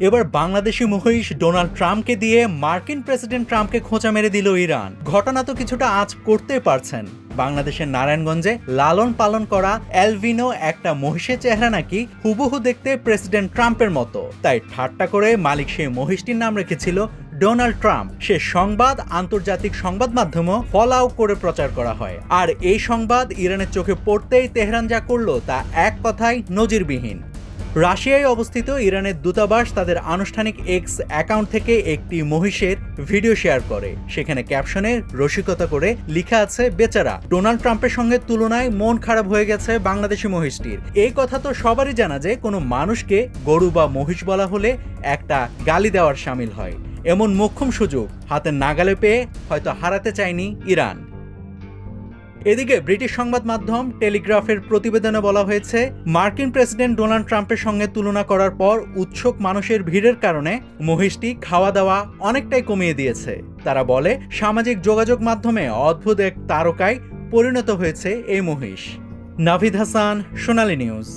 এবার বাংলাদেশি মহিষ ডোনাল্ড ট্রাম্পকে দিয়ে মার্কিন প্রেসিডেন্ট ট্রাম্পকে খোঁচা মেরে দিল ইরান। ঘটনা তো কিছুটা আঁচ করতেই পারছেন। বাংলাদেশের নারায়ণগঞ্জে লালন পালন করা অ্যালভিনো একটা মহিষের চেহারা নাকি হুবহু দেখতে প্রেসিডেন্ট ট্রাম্পের মতো, তাই ঠাট্টা করে মালিক সেই মহিষটির নাম রেখেছিল ডোনাল্ড ট্রাম্প। সে সংবাদ আন্তর্জাতিক সংবাদ মাধ্যমও ফলাও করে প্রচার করা হয়। আর এই সংবাদ ইরানের চোখে পড়তেই তেহরান যা করলো তা এক কথায় নজিরবিহীন। রাশিয়ায় অবস্থিত ইরানের দূতাবাস তাদের আনুষ্ঠানিক এক্স অ্যাকাউন্ট থেকে একটি মহিষের ভিডিও শেয়ার করে। সেখানে ক্যাপশনে রসিকতা করে লেখা আছে, বেচারা ডোনাল্ড ট্রাম্পের সঙ্গে তুলনায় মন খারাপ হয়ে গেছে বাংলাদেশি মহিষটির। এই কথা তো সবারই জানা যে কোনো মানুষকে গরু বা মহিষ বলা হলে একটা গালি দেওয়ার শামিল হয়। এমন মোক্ষম সুযোগ হাতের নাগালে পেয়ে হয়তো হারাতে চায়নি ইরান। এদিকে ব্রিটিশ সংবাদ মাধ্যম টেলিগ্রাফের প্রতিবেদনে বলা হয়েছে, মার্কিন প্রেসিডেন্ট ডোনাল্ড ট্রাম্পের সঙ্গে তুলনা করার পর উৎসুক মানুষের ভিড়ের কারণে মহিষটি খাওয়া দাওয়া অনেকটাই কমিয়ে দিয়েছে। তারা বলে, সামাজিক যোগাযোগ মাধ্যমে অদ্ভুত এক তারকায় পরিণত হয়েছে এই মহিষ। নাভিদ হাসান, সোনালী নিউজ।